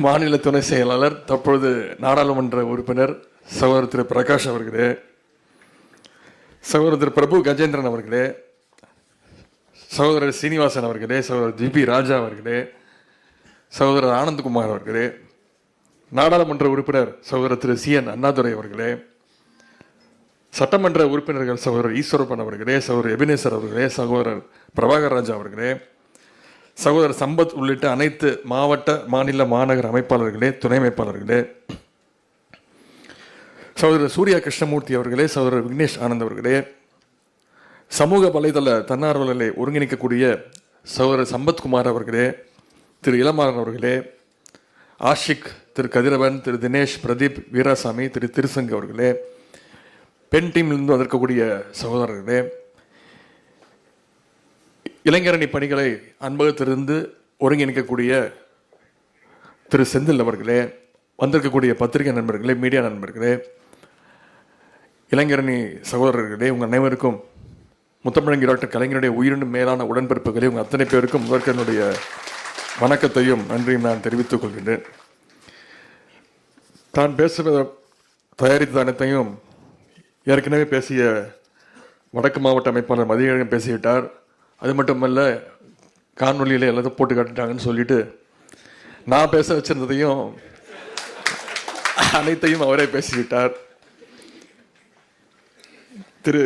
மாநில துணை செயலாளர், தற்பொழுது நாடாளுமன்ற உறுப்பினர் சகோதரர் திரு பிரகாஷ் அவர்களே, சகோதரர் திரு பிரபு கஜேந்திரன் அவர்களே, சகோதரர் சீனிவாசன் அவர்களே, சகோதரர் ஜிபி ராஜா அவர்களே, சகோதரர் ஆனந்த்குமார் அவர்களே, நாடாளுமன்ற உறுப்பினர் சகோதரர் திரு CN அண்ணாதுரை அவர்களே, சட்டமன்ற உறுப்பினர்கள் சகோதரர் ஈஸ்வரப்பன் அவர்களே, சகோதரர் எபினேசர் அவர்களே, சகோதரர் பிரபாகர் ராஜா அவர்களே, சகோதரர் சம்பத் உள்ளிட்ட அனைத்து மாவட்ட மாநில மாநகர அமைப்பாளர்களே, துணை அமைப்பாளர்களே, சகோதரர் சூர்யா கிருஷ்ணமூர்த்தி அவர்களே, சகோதரர் விக்னேஷ் ஆனந்த் அவர்களே, சமூக வலைதள தன்னார்வலர்களை ஒருங்கிணைக்கக்கூடிய சகோதரர் சம்பத்குமார் அவர்களே, திரு இளமாறன் அவர்களே, ஆஷிக், திரு கதிரவன், திரு தினேஷ், பிரதீப், வீராசாமி, திரு திருசங்கு அவர்களே, பெண் டீமிலிருந்து வந்திருக்கக்கூடிய சகோதரர்களே, இளைஞரணி பணிகளை அன்பகத்திலிருந்து ஒருங்கிணைக்கக்கூடிய திரு செந்தில் அவர்களே, வந்திருக்கக்கூடிய பத்திரிகை நண்பர்களே, மீடியா நண்பர்களே, இளைஞரணி சகோதரர்களே, உங்கள் அனைவருக்கும் முத்தமிழங்கி டாக்டர் கலைஞருடைய உயிரினும் மேலான உடன்பிறப்புகளே, உங்கள் அத்தனை பேருக்கும் முதற்கனுடைய வணக்கத்தையும் நன்றியும் நான் தெரிவித்துக் கொள்கின்றேன். தான் பேசுவதை தயாரித்த அனைத்தையும் ஏற்கனவே பேசிய வடக்கு மாவட்ட அமைப்பாளர் மதியழகன் பேசிவிட்டார். அது மட்டுமல்ல, காணொலியில் எல்லாத்தையும் போட்டு காட்டிட்டாங்கன்னு சொல்லிட்டு நான் பேச வச்சிருந்ததையும் அனைத்தையும் அவரே பேசிவிட்டார். திரு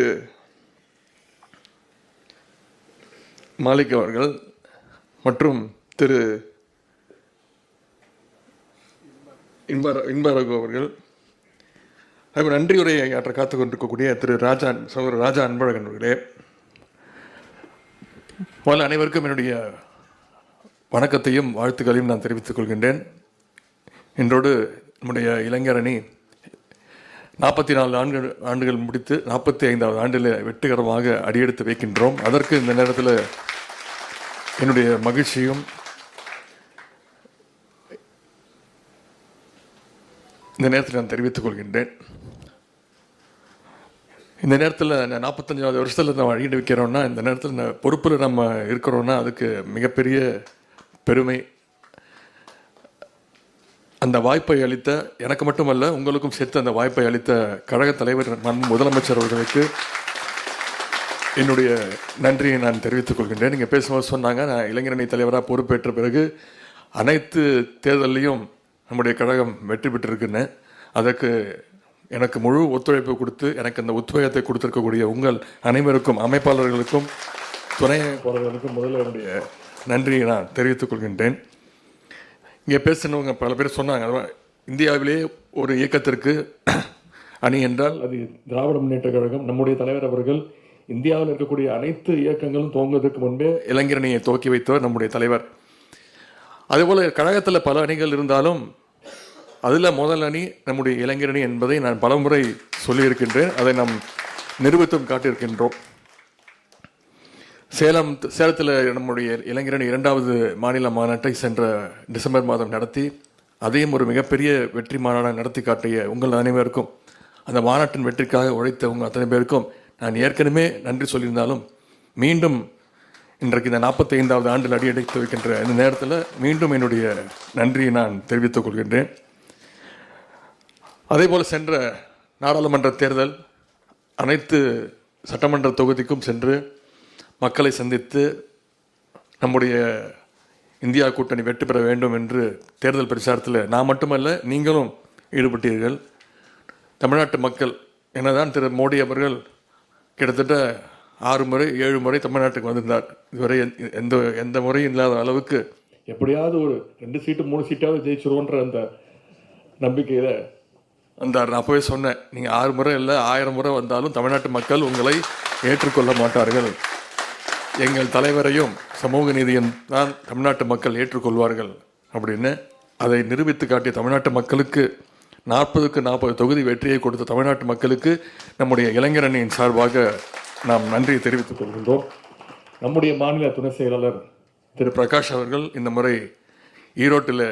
மாலிக் அவர்கள் மற்றும் திரு இன்பரகு அவர்கள், நன்றி உரையை ஆற்ற காத்துக் கொண்டிருக்கக்கூடிய திரு சகோதரர் ராஜா அன்பழகன் அவர்களே, முதல்ல அனைவருக்கும் என்னுடைய வணக்கத்தையும் வாழ்த்துக்களையும் நான் தெரிவித்துக் கொள்கின்றேன். இன்றோடு நம்முடைய இளைஞரணி 44 ஆண்டுகள் முடித்து 45வது ஆண்டில் வெற்றிகரமாக அடியெடுத்து வைக்கின்றோம். அதற்கு இந்த நேரத்தில் என்னுடைய மகிழ்ச்சியும் இந்த நேரத்தில் நான் தெரிவித்துக் கொள்கின்றேன். இந்த நேரத்தில் 45வது வருஷத்தில் நம்ம அடியெடு வைக்கிறோம்னா, இந்த நேரத்தில் இந்த பொறுப்பில் நம்ம இருக்கிறோன்னா அதுக்கு மிகப்பெரிய பெருமை. அந்த வாய்ப்பை அளித்த எனக்கு மட்டுமல்ல, உங்களுக்கும் சேர்த்து அந்த வாய்ப்பை அளித்த கழக தலைவர் முதலமைச்சர் அவர்களுக்கு என்னுடைய நன்றியை நான் தெரிவித்துக் கொள்கின்றேன். நீங்கள் பேசும்போது சொன்னாங்க, நான் இளைஞரணி தலைவராக பொறுப்பேற்ற பிறகு அனைத்து தேர்தலையும் நம்முடைய கழகம் வெற்றி பெற்றிருக்குன்னு. அதற்கு எனக்கு முழு ஒத்துழைப்பு கொடுத்து எனக்கு அந்த உத்வேகத்தை கொடுத்திருக்கக்கூடிய உங்கள் அனைவருக்கும், அமைப்பாளர்களுக்கும் துணை அமைப்பாளர்களுக்கும் முதல்ல என்னுடைய நன்றியை நான் தெரிவித்துக் கொள்கின்றேன். இங்கே பேசினவங்க பல பேர் சொன்னாங்க, இந்தியாவிலே ஒரு இயக்கத்திற்கு அணி என்றால் அது திராவிட முன்னேற்ற கழகம். நம்முடைய தலைவர் அவர்கள் இந்தியாவில் இருக்கக்கூடிய அனைத்து இயக்கங்களும் துவங்குவதற்கு முன்பே இளைஞரணியை துவக்கி வைத்தவர் நம்முடைய தலைவர். அதேபோல் கழகத்தில் பல அணிகள் இருந்தாலும் அதில் முதல் அணி நம்முடைய இளைஞரணி என்பதை நான் பலமுறை சொல்லியிருக்கின்றேன். அதை நாம் நிரூபித்தும் காட்டியிருக்கின்றோம். சேலத்தில் நம்முடைய இளைஞரணி 2வது மாநில மாநாட்டை சென்ற டிசம்பர் மாதம் நடத்தி, அதையும் ஒரு மிகப்பெரிய வெற்றி மாநாடாக நடத்தி காட்டிய உங்கள் அனைவருக்கும், அந்த மாநாட்டின் வெற்றிக்காக உழைத்த உங்கள் அத்தனை பேருக்கும் நான் ஏற்கனவே நன்றி சொல்லியிருந்தாலும் மீண்டும் இன்றைக்கு இந்த 45வது ஆண்டில் அடியெடுத்து வைக்கின்ற இந்த நேரத்தில் மீண்டும் என்னுடைய நன்றியை நான் தெரிவித்துக் கொள்கின்றேன். அதேபோல் சென்ற நாடாளுமன்ற தேர்தல் அனைத்து சட்டமன்ற தொகுதிக்கும் சென்று மக்களை சந்தித்து நம்முடைய இந்தியா கூட்டணி வெற்றி பெற வேண்டும் என்று தேர்தல் பிரச்சாரத்தில் நான் மட்டுமல்ல நீங்களும் ஈடுபட்டீர்கள். தமிழ்நாட்டு மக்கள் என்னதான் திரு மோடி அவர்கள் கிட்டத்தட்ட 6 முறை 7 முறை தமிழ்நாட்டுக்கு வந்திருந்தார். இதுவரை எந்த முறையும் இல்லாத அளவுக்கு எப்படியாவது ஒரு 2 சீட்டு 3 சீட்டாவது ஜெயிச்சிருவோன்ற அந்த நம்பிக்கையில் வந்தார். நான் போய் சொன்னேன், நீங்கள் 6 முறை இல்லை 1000 முறை வந்தாலும் தமிழ்நாட்டு மக்கள் உங்களை ஏற்றுக்கொள்ள மாட்டார்கள். எங்கள் தலைவரையும் சமூக நீதியும் தான் தமிழ்நாட்டு மக்கள் ஏற்றுக்கொள்வார்கள் அப்படின்னு அதை நிரூபித்து காட்டிய தமிழ்நாட்டு மக்களுக்கு 40க்கு 40 தொகுதி வெற்றியை கொடுத்த தமிழ்நாட்டு மக்களுக்கு நம்முடைய இளைஞரணியின் சார்பாக நாம் நன்றியை தெரிவித்துக் கொள்கின்றோம். நம்முடைய மாநில துணை செயலாளர் திரு பிரகாஷ் அவர்கள் இந்த முறை ஈரோட்டில்,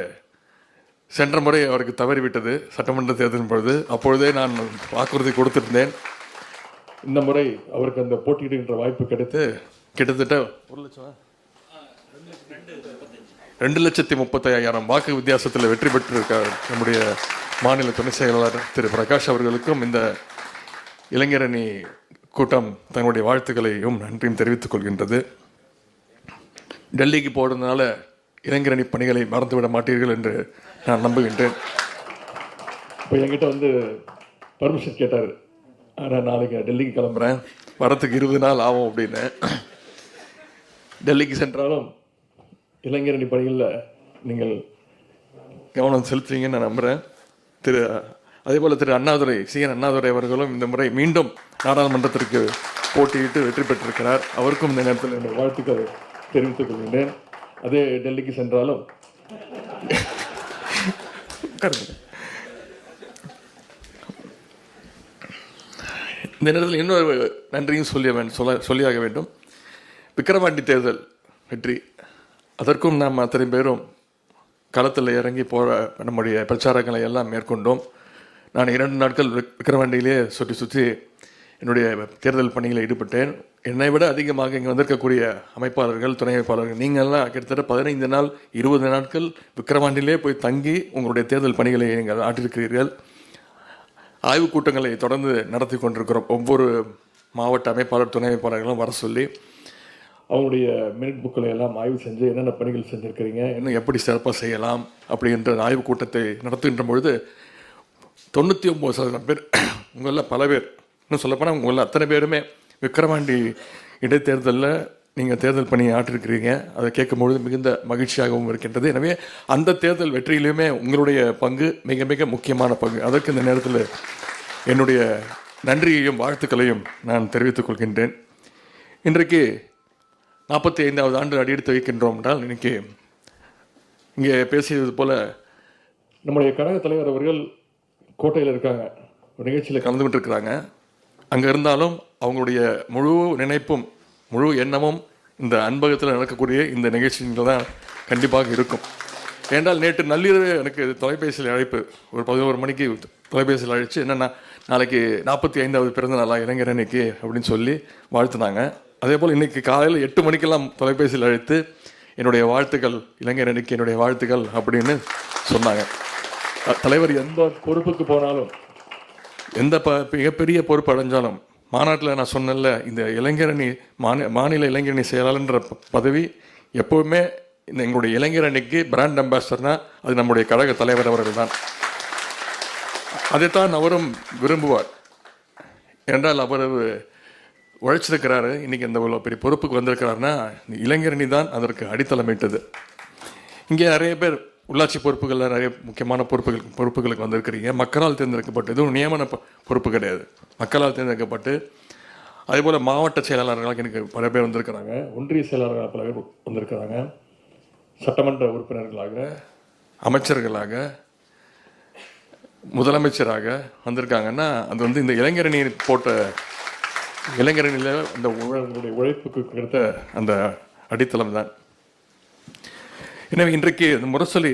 சென்ற முறை அவருக்கு தவறிவிட்டது சட்டமன்ற தேர்தலின் பொழுது, அப்பொழுதே நான் வாக்குறுதி கொடுத்திருந்தேன். இந்த முறை அவருக்கு அந்த போட்டியிடுகின்ற வாய்ப்பு கிடைத்து கிட்டத்தட்ட 1 லட்சம் 2,35,000 வாக்கு வித்தியாசத்தில் வெற்றி பெற்றிருக்கார் நம்முடைய மாநில துணை செயலாளர் திரு பிரகாஷ் அவர்களுக்கும் இந்த இளைஞரணி கூட்டம் தன்னுடைய வாழ்த்துக்களையும் நன்றியும் தெரிவித்துக் கொள்கின்றது. டெல்லிக்கு போடுறதுனால இளைஞரணி பணிகளை மறந்துவிட மாட்டீர்கள் என்று நான் நம்புகின்றேன். இப்போ என்கிட்ட வந்து பர்மிஷன் கேட்டார், ஆனால் நாளைக்கு டெல்லிக்கு கிளம்புறேன், வரத்துக்கு 20 நாள் ஆகும் அப்படின்னு. டெல்லிக்கு சென்றாலும் இளைஞரணி பணிகளில் நீங்கள் கவனம் செலுத்துவீங்கன்னு நான் நம்புகிறேன். அதேபோல் திரு அண்ணாதுரை, CN அண்ணாதுரை அவர்களும் இந்த முறை மீண்டும் நாடாளுமன்றத்திற்கு போட்டியிட்டு வெற்றி பெற்றிருக்கிறார். அவருக்கும் இந்த நேரத்தில் என்னுடைய வாழ்த்துக்களை தெரிவித்துக் கொள்கின்றேன். அதே டெல்லிக்கு சென்றாலும் இந்த நேரத்தில் இன்னொரு நன்றியும் சொல்லியாக வேண்டும். விக்கிரவாண்டி தேர்தல் வெற்றி, அதற்கும் நாம் அத்தனை பேரும் களத்தில் இறங்கி நம்முடைய பிரச்சாரங்களை எல்லாம் மேற்கொண்டோம். நான் 2 நாட்கள் விக்கிரவாண்டியிலே சுற்றி என்னுடைய தேர்தல் பணிகளை ஈடுபட்டேன். என்னை விட அதிகமாக இங்கே வந்திருக்கக்கூடிய அமைப்பாளர்கள், துணை அமைப்பாளர்கள், நீங்கள்லாம் கிட்டத்தட்ட 15 நாள் 20 நாட்கள் விக்கிரவாண்டியிலே போய் தங்கி உங்களுடைய தேர்தல் பணிகளை நீங்கள் ஆற்றிருக்கிறீர்கள். ஆய்வுக் கூட்டங்களை தொடர்ந்து நடத்தி கொண்டிருக்கிறோம். ஒவ்வொரு மாவட்ட அமைப்பாளர், துணை அமைப்பாளர்களும் வர சொல்லி அவங்களுடைய மினிட் புக்களை எல்லாம் ஆய்வு செஞ்சு என்னென்ன பணிகள் செஞ்சுருக்கிறீங்க, இன்னும் எப்படி சிறப்பாக செய்யலாம் அப்படின்ற ஆய்வுக் கூட்டத்தை நடத்துகின்ற பொழுது 99% பேர், உங்களில் பல பேர், இன்னும் சொல்லப்போனால் உங்களில் அத்தனை பேருமே விக்கிரவாண்டி இடைத்தேர்தலில் நீங்கள் தேர்தல் பணியை ஆற்றிருக்கிறீங்க. அதை கேட்கும்பொழுது மிகுந்த மகிழ்ச்சியாகவும் இருக்கின்றது. எனவே அந்த தேர்தல் வெற்றியிலுமே உங்களுடைய பங்கு மிக மிக முக்கியமான பங்கு. அதற்கு இந்த நேரத்தில் என்னுடைய நன்றியையும் வாழ்த்துக்களையும் நான் தெரிவித்துக் கொள்கின்றேன். இன்றைக்கு 45வது ஆண்டு அடியெடுத்து வைக்கின்றோம் என்றால், இன்னைக்கு இங்கே பேசியது போல நம்முடைய கழக தலைவர் அவர்கள் கோட்டையில் இருக்காங்க, ஒரு நிகழ்ச்சியில் கலந்துகிட்டு இருக்கிறாங்க. அங்கே இருந்தாலும் அவங்களுடைய முழு நினைப்பும் முழு எண்ணமும் இந்த அன்பகத்தில் நடக்கக்கூடிய இந்த நிகழ்ச்சிகள் தான் கண்டிப்பாக இருக்கும். ஏன்றால் நேற்று நள்ளிரவு எனக்கு தொலைபேசியில் அழைப்பு, ஒரு 11 மணிக்கு தொலைபேசியில் அழைச்சி, என்னென்னா நாளைக்கு 45வது பிறந்த நாளா இளைஞரணிக்கு அப்படின்னு சொல்லி வாழ்த்துனாங்க. அதே போல் இன்றைக்கி காலையில் 8 மணிக்கெல்லாம் தொலைபேசியில் அழைத்து என்னுடைய வாழ்த்துக்கள், இளைஞரணிக்கு என்னுடைய வாழ்த்துக்கள் அப்படின்னு சொன்னாங்க. தலைவர் எந்த பொறுப்புக்கு போனாலும், எந்த மிகப்பெரிய பொறுப்பு அடைஞ்சாலும், மாநாட்டில் நான் சொன்னேன்ல, இந்த இளைஞரணி மாநில இளைஞரணி செயலாளர்ன்ற பதவி எப்போவுமே இந்த எங்களுடைய இளைஞரணிக்கு பிராண்ட் அம்பாசிடர்னா அது நம்முடைய கழக தலைவர் அவர்கள் தான். அதைத்தான் அவரும் விரும்புவார். என்றால் அவர் உழைச்சிருக்கிறாரு. இன்றைக்கி இந்த இவ்வளோ பெரிய பொறுப்புக்கு வந்திருக்கிறாருன்னா இளைஞரணி தான் அதற்கு அடித்தளமிட்டது. இங்கே நிறைய பேர் உள்ளாட்சி பொறுப்புகளில் நிறைய முக்கியமான பொறுப்புகளுக்கு வந்திருக்கிறீங்க. மக்களால் தேர்ந்தெடுக்கப்பட்டு, எதுவும் நியமன பொறுப்பு கிடையாது, மக்களால் தேர்ந்தெடுக்கப்பட்டு. அதேபோல் மாவட்ட செயலாளர்களாக எனக்கு பல பேர் வந்திருக்கிறாங்க, ஒன்றிய செயலாளர்களாக பல பேர் வந்திருக்கிறாங்க, சட்டமன்ற உறுப்பினர்களாக, அமைச்சர்களாக, முதலமைச்சராக வந்திருக்காங்கன்னா அது வந்து இந்த இளைஞரணி போட்ட இளைஞரணியில் அந்த உங்களுடைய உழைப்புக்கு கிடைத்த அந்த அடித்தளம் தான். எனவே இன்றைக்கு இந்த முரசொலி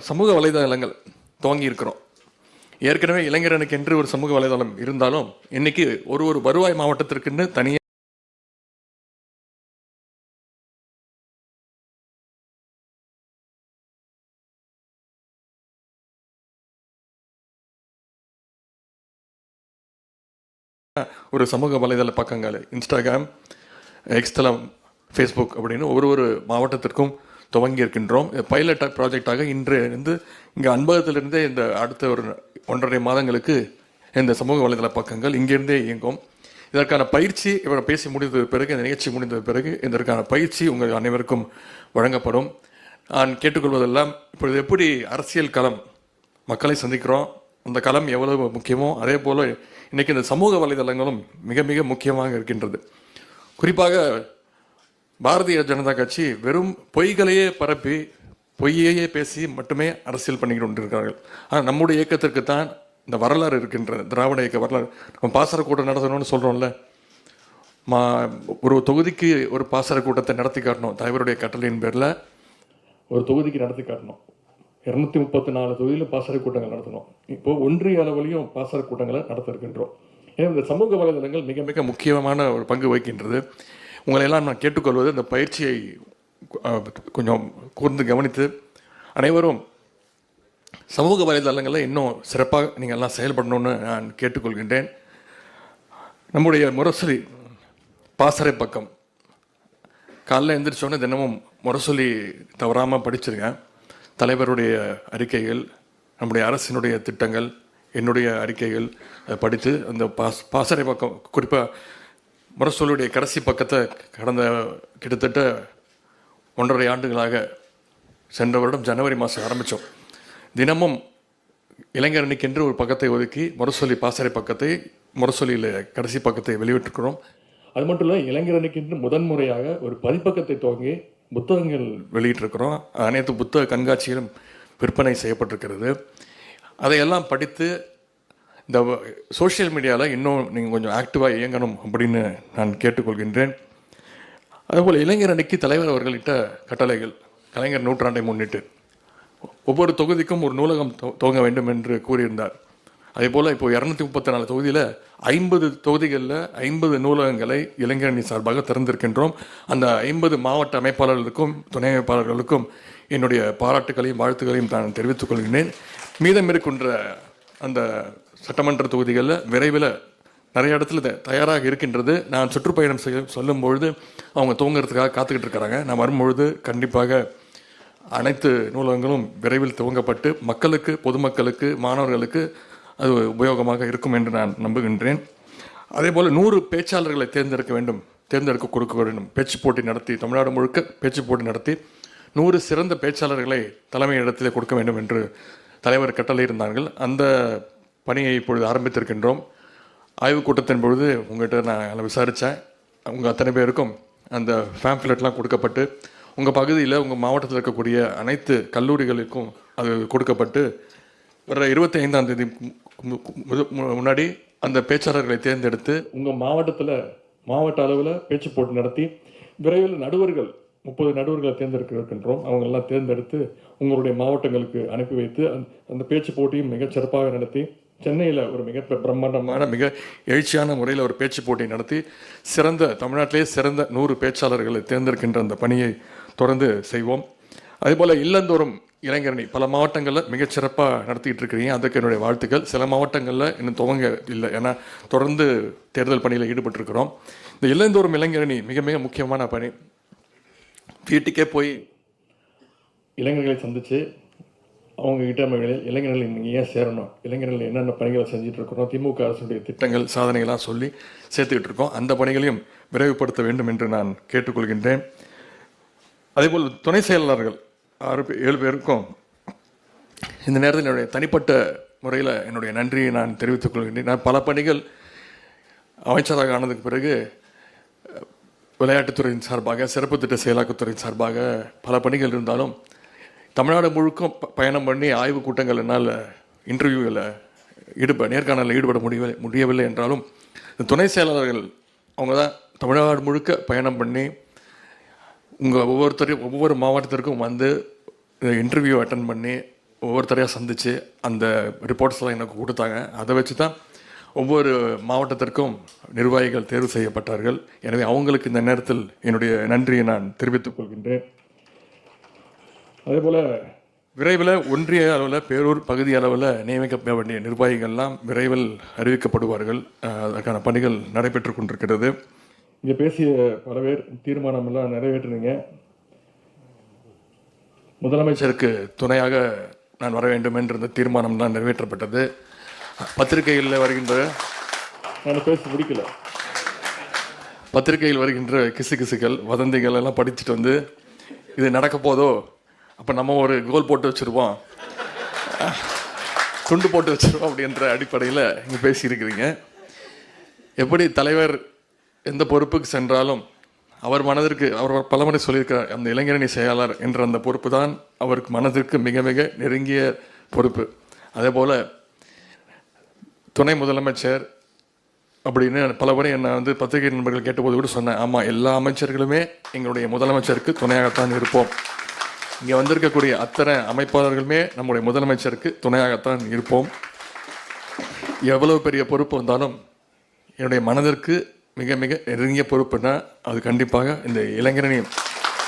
சமூக வலைதளங்கள் துவங்கி இருக்கிறோம். ஏற்கனவே இளைஞரனுக்கு என்று ஒரு சமூக வலைதளம் இருந்தாலும் இன்னைக்கு ஒரு வருவாய் மாவட்டத்திற்குன்னு தனியாக ஒரு சமூக வலைதள பக்கங்கள், இன்ஸ்டாகிராம், எக்ஸ்தலம், ஃபேஸ்புக் அப்படின்னு ஒரு மாவட்டத்திற்கும் துவங்கி இருக்கின்றோம். பைலட் ப்ராஜெக்டாக இன்று இங்கே அன்பகத்திலிருந்தே இந்த அடுத்த ஒரு 1.5 மாதங்களுக்கு இந்த சமூக வலைதள பக்கங்கள் இங்கிருந்தே இயங்கும். இதற்கான பயிற்சி இவரை பேசி முடிந்த பிறகு, இந்த நிகழ்ச்சி முடிந்த பிறகு இதற்கான பயிற்சி உங்கள் அனைவருக்கும் வழங்கப்படும். நான் கேட்டுக்கொள்வதெல்லாம், இப்பொழுது எப்படி அரசியல் களம் மக்களை சந்திக்கிறோம், அந்த களம் எவ்வளவு முக்கியமோ அதே போல் இன்றைக்கி இந்த சமூக வலைதளங்களும் மிக மிக முக்கியமாக இருக்கின்றது. குறிப்பாக பாரதிய ஜனதா கட்சி வெறும் பொய்களையே பரப்பி, பொய்யையே பேசி மட்டுமே அரசியல் பண்ணிக்கிட்டு கொண்டிருக்கிறார்கள். ஆனால் நம்முடைய இயக்கத்திற்கு தான் இந்த வரலாறு இருக்கின்றது, திராவிட இயக்க வரலாறு. நம்ம பாசறை கூட்டம் நடத்தணும்னு சொல்கிறோம்ல, ஒரு தொகுதிக்கு ஒரு பாசறை கூட்டத்தை நடத்தி காட்டணும், தலைவருடைய கட்டளையின் பேரில் ஒரு தொகுதிக்கு நடத்தி காட்டணும். 234 தொகுதியில் பாசறை கூட்டங்கள் நடத்தணும். இப்போது ஒன்றிய அளவிலையும் பாசறை கூட்டங்களை நடத்த இருக்கின்றோம். ஏன்னா இந்த சமூக வலைதளங்கள் மிக மிக முக்கியமான ஒரு பங்கு வகிக்கின்றது. உங்களையெல்லாம் நான் கேட்டுக்கொள்வது, இந்த பயிற்சியை கொஞ்சம் கூர்ந்து கவனித்து அனைவரும் சமூக வலைதளங்களில் இன்னும் சிறப்பாக நீங்கள் எல்லாம் செயல்படணும்னு நான் கேட்டுக்கொள்கின்றேன். நம்முடைய முரசொலி பாசறை பக்கம் காலைல எழுந்திரிச்சோன்னே தினமும் முரசொலி தவறாமல் படிச்சிருக்கேன். தலைவருடைய அறிக்கைகள், நம்முடைய அரசினுடைய திட்டங்கள், என்னுடைய அறிக்கைகள் படித்து அந்த பாசறை பக்கம், குறிப்பாக முரசொலியுடைய கடைசி பக்கத்தை கடந்த கிட்டத்தட்ட 1.5 ஆண்டுகளாக சென்ற வருடம் ஜனவரி மாதம் ஆரம்பித்தோம். தினமும் இளைஞர் அணிக்கென்று ஒரு பக்கத்தை ஒதுக்கி முரசொலி பாசறை பக்கத்தை, முரசொலியில் கடைசி பக்கத்தை வெளியிட்டிருக்கிறோம். அது மட்டும் இல்லை, இளைஞர் அணிக்கென்று முதன்முறையாக ஒரு பதிப்பக்கத்தை துவங்கி புத்தகங்கள் வெளியிட்டிருக்கிறோம். அனைத்து புத்தக கண்காட்சியிலும் விற்பனை செய்யப்பட்டிருக்கிறது. அதையெல்லாம் படித்து இந்த சோஷியல் மீடியாவில் இன்னும் நீங்கள் கொஞ்சம் ஆக்டிவாக இயங்கணும் அப்படின்னு நான் கேட்டுக்கொள்கின்றேன். அதுபோல் இளைஞர் அணிக்கு தலைவர் அவர்களிட்ட கட்டளைகள், கலைஞர் நூற்றாண்டை முன்னிட்டு ஒவ்வொரு தொகுதிக்கும் ஒரு நூலகம் துவங்க வேண்டும் என்று கூறியிருந்தார். அதேபோல் இப்போ 234 தொகுதியில் 50 தொகுதிகளில் 50 நூலகங்களை இளைஞர் அணி சார்பாக திறந்திருக்கின்றோம். அந்த 50 மாவட்ட அமைப்பாளர்களுக்கும் துணை அமைப்பாளர்களுக்கும் என்னுடைய பாராட்டுகளையும் வாழ்த்துக்களையும் நான் தெரிவித்துக் கொள்கிறேன். மீதம் இருக்கின்ற அந்த சட்டமன்ற தொகுதிகளில் விரைவில் நிறைய இடத்துல தயாராக இருக்கின்றது. நான் சுற்றுப்பயணம் சொல்லும்பொழுது அவங்க துவங்கிறதுக்காக காத்துக்கிட்டு இருக்கிறாங்க. நான் வரும்பொழுது கண்டிப்பாக அனைத்து நூலகங்களும் விரைவில் துவங்கப்பட்டு மக்களுக்கு, பொதுமக்களுக்கு, மாணவர்களுக்கு அது உபயோகமாக இருக்கும் என்று நான் நம்புகின்றேன். அதேபோல் 100 பேச்சாளர்களை தேர்ந்தெடுக்க கொடுக்க வேண்டும். பேச்சு போட்டி நடத்தி, தமிழ்நாடு முழுக்க பேச்சு போட்டி நடத்தி 100 சிறந்த பேச்சாளர்களை தலைமை இடத்திலே கொடுக்க வேண்டும் என்று தலைவர் கட்டளை இருந்தார்கள். அந்த பணியை இப்பொழுது ஆரம்பித்திருக்கின்றோம். ஆய்வுக் கூட்டத்தின் பொழுது உங்கள்கிட்ட நான் விசாரித்தேன். உங்கள் அத்தனை பேருக்கும் அந்த ஃபேம்ப்ளெட்லாம் கொடுக்கப்பட்டு, உங்கள் பகுதியில், உங்கள் மாவட்டத்தில் இருக்கக்கூடிய அனைத்து கல்லூரிகளுக்கும் அது கொடுக்கப்பட்டு, வர 25ஆம் தேதி முன்னாடி அந்த பேச்சாளர்களை தேர்ந்தெடுத்து உங்கள் மாவட்ட அளவில் பேச்சு போட்டி நடத்தி விரைவில் 30 நடுவர்களை தேர்ந்தெடுக்கின்றோம். அவங்களெல்லாம் தேர்ந்தெடுத்து உங்களுடைய மாவட்டங்களுக்கு அனுப்பி வைத்து அந்த பேச்சு போட்டியும் மிகச் சிறப்பாக நடத்தி, சென்னையில் ஒரு மிக பிரம்மாண்டமான, மிக எழுச்சியான முறையில் ஒரு பேச்சு போட்டி நடத்தி தமிழ்நாட்டிலே சிறந்த 100 பேச்சாளர்களை தேர்ந்தெடுக்கின்ற அந்த பணியை தொடர்ந்து செய்வோம். அதேபோல் இல்லந்தோறும் இளைஞரணி பல மாவட்டங்களில் மிகச்சிறப்பாக நடத்திக்கிட்டு இருக்கிறீங்க. அதுக்கு என்னுடைய வாழ்த்துக்கள். சில மாவட்டங்களில் இன்னும் துவங்க இல்லை, ஏன்னா தொடர்ந்து தேர்தல் பணியில் ஈடுபட்டிருக்கிறோம். இந்த இல்லந்தோறும் இளைஞரணி மிக மிக முக்கியமான பணி. வீட்டுக்கே போய் இளைஞர்களை சந்தித்து அவங்ககிட்ட இளைஞர்கள் நீங்கள் ஏன் சேரணும், இளைஞர்கள் என்னென்ன பணிகளை செஞ்சுட்டு இருக்கிறோம், திமுக அரசுடைய திட்டங்கள், சாதனைகளாக சொல்லி சேர்த்துக்கிட்டு இருக்கோம். அந்த பணிகளையும் விரைவுபடுத்த வேண்டும் என்று நான் கேட்டுக்கொள்கின்றேன். அதேபோல் துணை செயலாளர்கள் 7 பேருக்கும் இந்த நேரத்தில் என்னுடைய தனிப்பட்ட முறையில் என்னுடைய நன்றியை நான் தெரிவித்துக் கொள்கின்றேன். நான் பல பணிகள் அமைச்சராக ஆனதுக்கு பிறகு விளையாட்டுத்துறையின் சார்பாக, சிறப்பு திட்ட செயலாக்கத்துறையின் சார்பாக பல பணிகள் இருந்தாலும் தமிழ்நாடு முழுக்கும் பயணம் பண்ணி ஆய்வுக் கூட்டங்கள் என்னால் இன்டர்வியூவில் நேர்காணலில் ஈடுபட முடியவில்லை என்றாலும் இந்த துணை செயலாளர்கள் அவங்க தான் தமிழ்நாடு முழுக்க பயணம் பண்ணி ஒவ்வொரு மாவட்டத்திற்கும் வந்து இன்டர்வியூ அட்டன் பண்ணி ஒவ்வொருத்தரையாக சந்தித்து அந்த ரிப்போர்ட்ஸ்லாம் எனக்கு கொடுத்தாங்க. அதை வச்சு தான் ஒவ்வொரு மாவட்டத்திற்கும் நிர்வாகிகள் தேர்வு செய்யப்பட்டார்கள். எனவே அவங்களுக்கு இந்த நேரத்தில் என்னுடைய நன்றியை நான் தெரிவித்துக் கொள்கின்றேன். அதேபோல் விரைவில் ஒன்றிய அளவில், பேரூர் பகுதி அளவில் நியமிக்கப்பட வேண்டிய நிர்வாகிகள்லாம் விரைவில் அறிவிக்கப்படுவார்கள். அதற்கான பணிகள் நடைபெற்று கொண்டிருக்கிறது. இங்கே பேசிய பல பேர் தீர்மானமெல்லாம் நிறைவேற்றினீங்க. முதலமைச்சருக்கு துணையாக நான் வர வேண்டும் என்ற இந்த தீர்மானம்லாம் நிறைவேற்றப்பட்டது. பத்திரிகைகளில் வருகின்ற, நான் பேச முடிக்கல, பத்திரிகையில் வருகின்ற கிசுகிசுகள், வதந்திகள் எல்லாம் படிச்சுட்டு வந்து இது நடக்க போதோ, அப்போ நம்ம ஒரு கோல் போட்டு வச்சுருவோம், துண்டு போட்டு வச்சுருவோம் அப்படின்ற அடிப்படையில் இங்கே பேசியிருக்கிறீங்க. எப்படி தலைவர் எந்த பொறுப்புக்கு சென்றாலும் அவர் மனதிற்கு, அவர் பலமுறை சொல்லியிருக்கிறார், அந்த இளைஞரணி செயலாளர் என்ற அந்த பொறுப்பு தான் அவருக்கு மனதிற்கு மிக மிக நெருங்கிய பொறுப்பு. அதே போல் துணை முதலமைச்சர் அப்படின்னு பலமுறை என்னை வந்து பத்திரிகை நண்பர்கள் கேட்டபோது கூட சொன்னேன், ஆமாம், எல்லா அமைச்சர்களுமே எங்களுடைய முதலமைச்சருக்கு துணையாகத்தான் இருப்போம். இங்கே வந்திருக்கக்கூடிய அத்தனை அமைப்பாளர்களுமே நம்முடைய முதலமைச்சருக்கு துணையாகத்தான் இருப்போம். எவ்வளவு பெரிய பொறுப்பு வந்தாலும் என்னுடைய மனதிற்கு மிக மிக நெருங்கிய பொறுப்புனா அது கண்டிப்பாக இந்த இளைஞரணி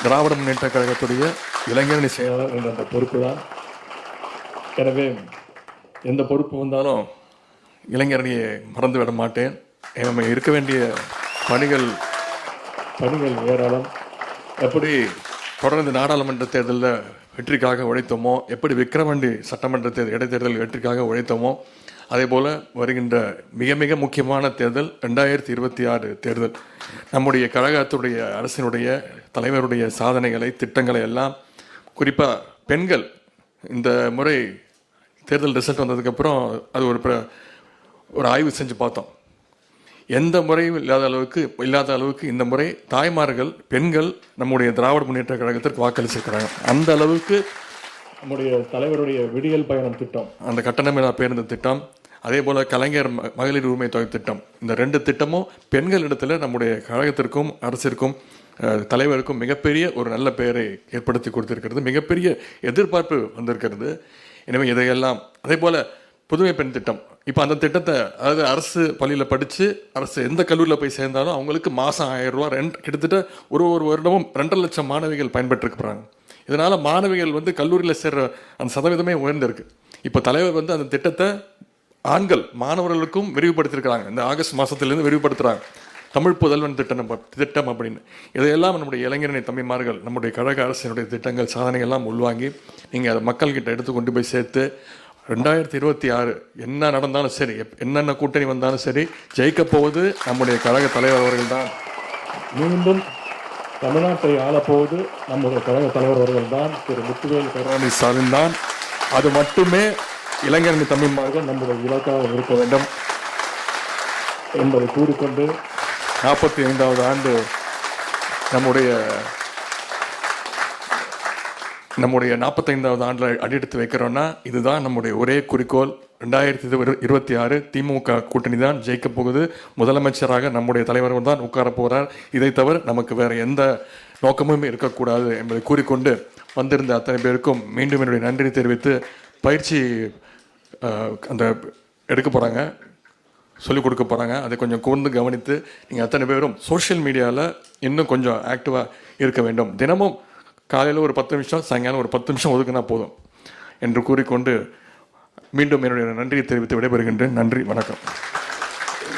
திராவிட முன்னேற்ற கழகத்துடைய இளைஞரணி செயலாளர் என்ற அந்த பொறுப்பு தான். எனவே எந்த பொறுப்பு வந்தாலும் இளைஞரணியை மறந்துவிட மாட்டேன். நம்ம இருக்க வேண்டிய பணிகள் ஏராளம். எப்படி தொடர்ந்து நாடாளுமன்ற தேர்தலில் வெற்றிக்காக உழைத்தோமோ, எப்படி விக்கிரவாண்டி சட்டமன்ற இடைத்தேர்தல் வெற்றிக்காக உழைத்தோமோ, அதே போல் வருகின்ற மிக மிக முக்கியமான தேர்தல் 2026 தேர்தல் நம்முடைய கழகத்துடைய அரசினுடைய தலைவருடைய சாதனைகளை, திட்டங்களை எல்லாம், குறிப்பாக பெண்கள், இந்த முறை தேர்தல் ரிசல்ட் வந்ததுக்கப்புறம் அது ஒரு ஆய்வு செஞ்சு பார்த்தோம். எந்த முறையும் இல்லாத அளவுக்கு இந்த முறை தாய்மார்கள், பெண்கள் நம்முடைய திராவிட முன்னேற்ற கழகத்திற்கு வாக்களிச்சிருக்கிறாங்க. அந்த அளவுக்கு நம்முடைய தலைவருடைய விடியல் பயணம் திட்டம், அந்த கட்டணமில்லா பேருந்து திட்டம், அதே போல் கலைஞர் மகளிர் உரிமை தொகை திட்டம், இந்த 2 திட்டமும் பெண்களிடத்தில் நம்முடைய கழகத்திற்கும் அரசிற்கும் தலைவருக்கும் மிகப்பெரிய ஒரு நல்ல பெயரை ஏற்படுத்தி கொடுத்திருக்கிறது. மிகப்பெரிய எதிர்பார்ப்பு வந்திருக்கிறது. எனவே இதையெல்லாம், அதே போல் புதுமை பெண் திட்டம், இப்போ அந்த திட்டத்தை, அதாவது அரசு பள்ளியில் படித்து அரசு எந்த கல்லூரியில் போய் சேர்ந்தாலும் அவங்களுக்கு மாதம் 1000 ரூபா கிட்டத்தட்ட ஒரு வருடமும் 2.5 லட்சம் மாணவிகள் பயன்பெற்றுக்கிறாங்க. இதனால் மாணவிகள் கல்லூரியில் சேர்ற அந்த சதவீதமே உயர்ந்திருக்கு. இப்போ தலைவர் அந்த திட்டத்தை ஆண்கள் மாணவர்களுக்கும் விரிவுபடுத்தியிருக்கிறாங்க. இந்த ஆகஸ்ட் மாதத்துலேருந்து விரிவுபடுத்துகிறாங்க. தமிழ் புதல்வன் திட்டம் அப்படின்னு. இதையெல்லாம் நம்முடைய இளைஞரணி தம்பிமார்கள், நம்முடைய கழக அரசினுடைய திட்டங்கள், சாதனைகள்லாம் உள்வாங்கி நீங்கள் அதை மக்கள்கிட்ட எடுத்து கொண்டு போய் சேர்த்து 2026 என்ன நடந்தாலும் சரி, என்னென்ன கூட்டணி வந்தாலும் சரி, ஜெயிக்கப் போவது நம்முடைய கழக தலைவர் அவர்கள் தான். மீண்டும் தமிழ்நாட்டை ஆளப்போவது நம்முடைய கழக தலைவர் அவர்கள் தான், திரு முத்துவேல் கருணாநிதி ஸ்டாலின் தான். அது மட்டுமே இளைஞரணி தம்பிமார்கள் நம்முடைய இலக்காக இருக்க வேண்டும் என்பதை கூறிக்கொண்டு 45வது ஆண்டு நம்முடைய 45வது ஆண்டில் அடியெடுத்து வைக்கிறோன்னா இதுதான் நம்முடைய ஒரே குறிக்கோள். 2026 திமுக கூட்டணி தான் ஜெயிக்க போகுது. முதலமைச்சராக நம்முடைய தலைவர் தான் உட்கார போகிறார். இதை தவிர நமக்கு வேறு எந்த நோக்கமும் இருக்கக்கூடாது என்பதை கூறிக்கொண்டு வந்திருந்த அத்தனை பேருக்கும் மீண்டும் என்னுடைய நன்றி தெரிவித்து, பயிற்சி அந்த எடுக்க போகிறாங்க, சொல்லிக் கொடுக்க போகிறாங்க, அதை கொஞ்சம் கூர்ந்து கவனித்து நீங்கள் அத்தனை பேரும் சோஷியல் மீடியாவில் இன்னும் கொஞ்சம் ஆக்டிவாக இருக்க வேண்டும். தினமும் காலையில் ஒரு 10 நிமிஷம், சாயங்காலம் ஒரு 10 நிமிஷம் ஒதுக்குனா போதும் என்று கூறிக்கொண்டு மீண்டும் என்னுடைய நன்றியை தெரிவித்து விடைபெறுகின்றேன். நன்றி, வணக்கம்.